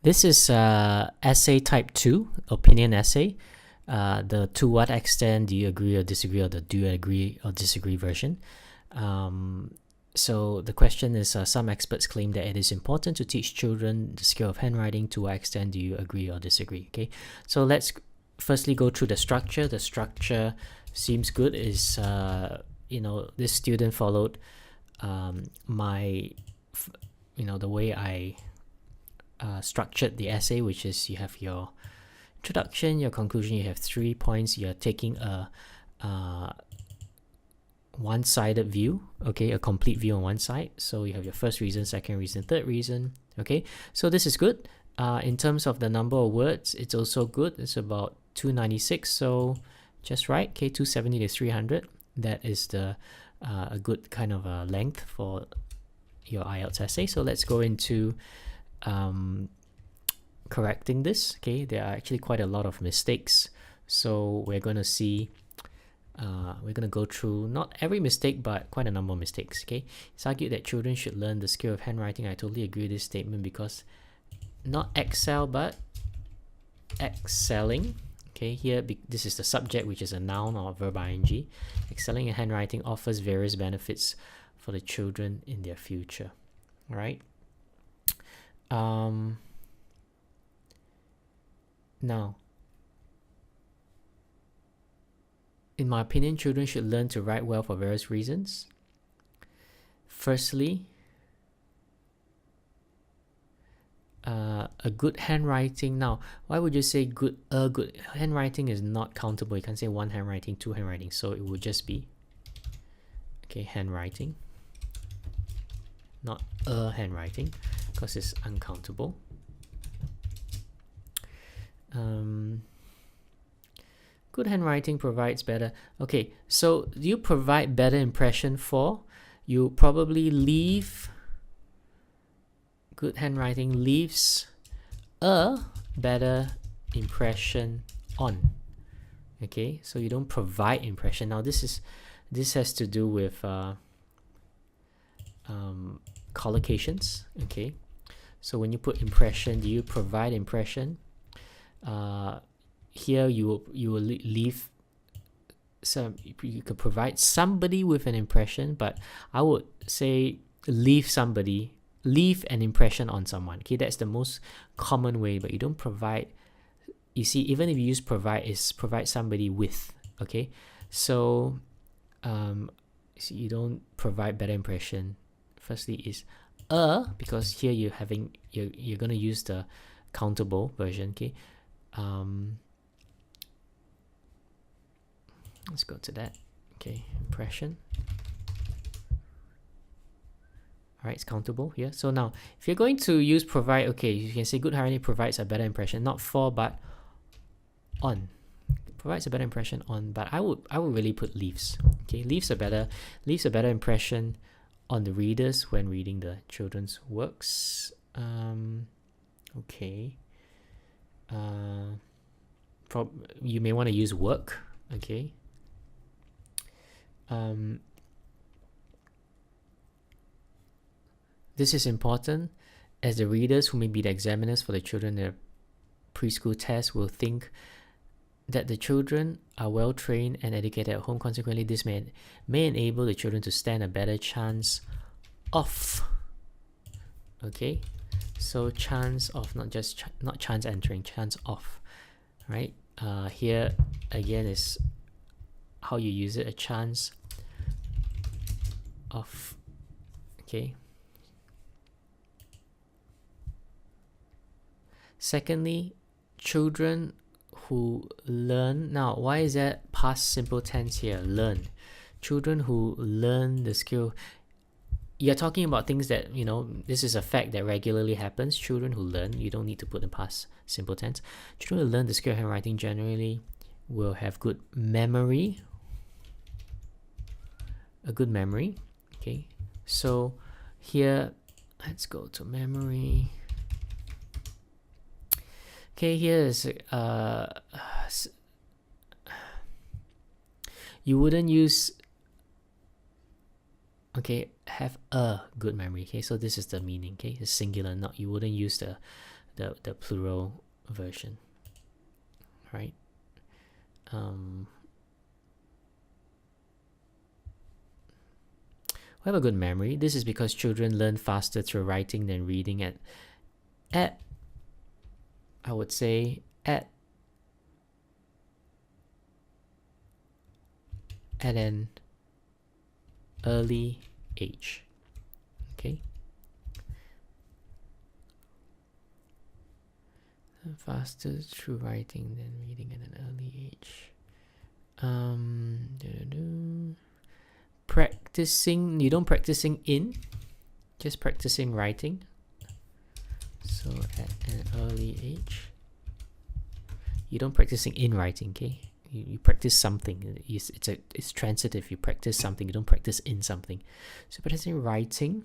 This is essay type 2, opinion essay. The to what extent do you agree or disagree, or the do you agree or disagree version. So the question is, some experts claim that it is important to teach children the skill of handwriting. To what extent do you agree or disagree? Okay, so let's firstly go through the structure. The structure seems good. Is this student followed my the way I structured the essay, which is you have your introduction, your conclusion. You have 3 points. You're taking a one-sided view, okay, a complete view on one side. So you have your first reason, second reason, third reason. Okay, so this is good. In terms of the number of words, it's also good. It's about 296, so just right. Okay, 270 to 300. That is the a good kind of length for your IELTS essay. So let's go into correcting this. Okay, there are actually quite a lot of mistakes, so we're going to see we're going to go through not every mistake, but quite a number of mistakes. Okay, it's argued that children should learn the skill of handwriting. I totally agree with this statement, because not excel but excelling. Okay, here this is the subject, which is a noun or verb ing. Excelling in handwriting offers various benefits for the children in their future. All right. Now, in my opinion, children should learn to write well for various reasons. Firstly, a good handwriting. Now, why would you say good? Good handwriting is not countable. You can't say one handwriting, two handwriting. So it would just be, okay, handwriting, not a handwriting, because it's uncountable. Good handwriting provides better. Okay, so do you provide better impression for? You probably leave. Good handwriting leaves a better impression on. Okay, so you don't provide impression. Now this has to do with collocations. Okay, so when you put impression, do you provide impression? Here you will leave some. You could provide somebody with an impression, but I would say leave an impression on someone. Okay, that's the most common way, but you don't provide. You see, even if you use provide, is provide somebody with. Okay, so you don't provide better impression. Firstly is because here you're gonna use the countable version. Okay, let's go to that. Okay, impression. Alright, it's countable here. So now, if you're going to use provide, okay, you can say good handwriting provides a better impression, not for, but on. Provides a better impression on, but I would really put leaves. Okay, leaves a better impression on the readers when reading the children's works. Okay. You may want to use work. Okay. This is important, as the readers, who may be the examiners for the children in the preschool test, will think that the children are well trained and educated at home. Consequently, this may enable the children to stand a better chance of. Okay, so chance of, not chance entering, chance of. Right. Here again is how you use it. A chance of. Okay. Secondly, children who learn. Now, why is that past simple tense here? Learn. Children who learn the skill. You're talking about things that, this is a fact that regularly happens. Children who learn, you don't need to put in past simple tense. Children who learn the skill of handwriting generally will have good memory. A good memory. Okay, so here, let's go to memory. Okay, here is you wouldn't use, okay, have a good memory. Okay, so this is the meaning. Okay, it's singular, not, you wouldn't use the the plural version, right? We have a good memory. This is because children learn faster through writing than reading at I would say at an early age. Okay. Faster through writing than reading at an early age. Practicing, you don't practicing in, just practicing writing. So at an early age, you don't practicing in writing, okay? You practice something. It's transitive. You practice something. You don't practice in something. So practicing writing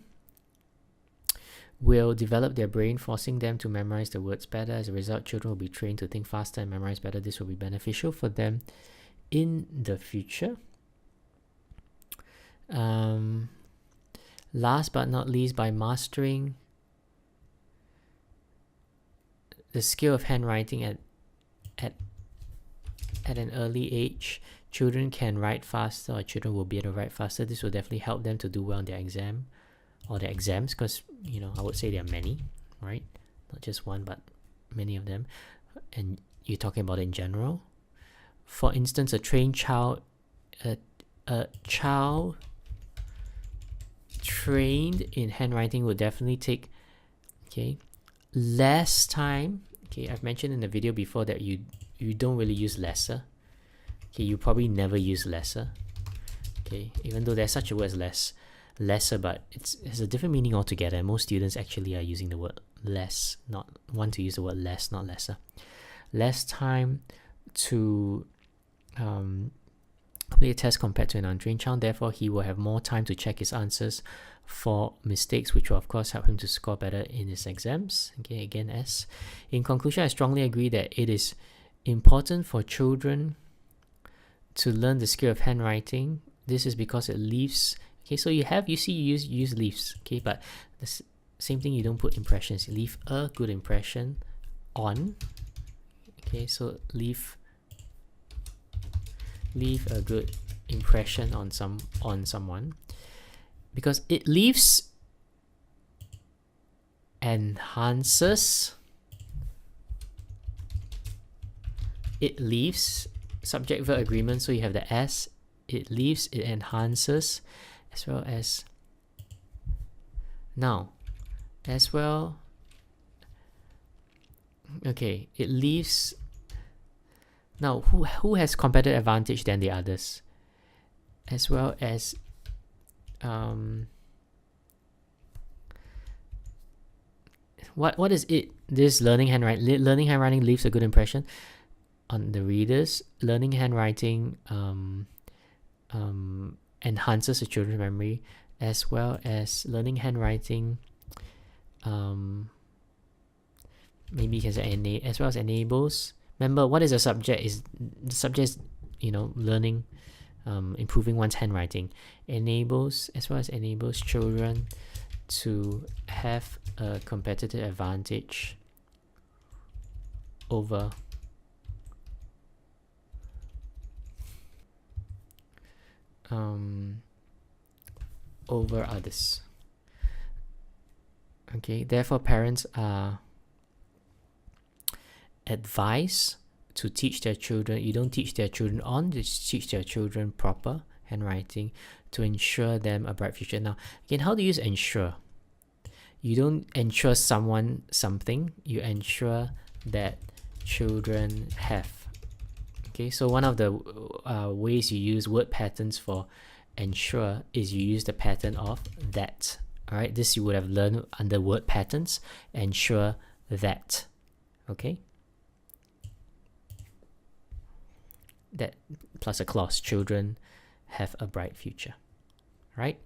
will develop their brain, forcing them to memorize the words better. As a result, children will be trained to think faster and memorize better. This will be beneficial for them in the future. Last but not least, by mastering the skill of handwriting at an early age, children can write faster, or children will be able to write faster. This will definitely help them to do well in their exam or their exams, because I would say there are many, right? Not just one, but many of them. And you're talking about it in general. For instance, a child trained in handwriting will definitely take less time. I've mentioned in the video before that you don't really use lesser. You probably never use lesser. Even though there's such a word as lesser, but it has a different meaning altogether. Most students actually are using the word less, not want to use the word less, not lesser. Less time to complete a test compared to an untrained child. Therefore, he will have more time to check his answers for mistakes, which will of course help him to score better in his exams. Again, S. In conclusion, I strongly agree that it is important for children to learn the skill of handwriting. This is because it leaves. So you use leaves. But the same thing, you don't put impressions. You leave a good impression on. So leave a good impression on someone, because it leaves enhances. It leaves subject verb agreement, so you have the S. It leaves, it enhances, as well as now, as well. It leaves. Now, who has competitive advantage than the others? As well as what is it? This learning handwriting leaves a good impression on the readers. Learning handwriting enhances the children's memory, as well as learning handwriting maybe you can say as well as enables. Remember, what is the subject? The subject is learning, improving one's handwriting. Enables, as well as enables children to have a competitive advantage over others. Therefore, parents are advised to teach their children. You don't teach their children you teach their children proper handwriting to ensure them a bright future. Now, again, how do you use ensure? You don't ensure someone something. You ensure that children have. So one of the ways you use word patterns for ensure is you use the pattern of that. Alright, this you would have learned under word patterns. Ensure that. That plus a clause, children have a bright future. Right?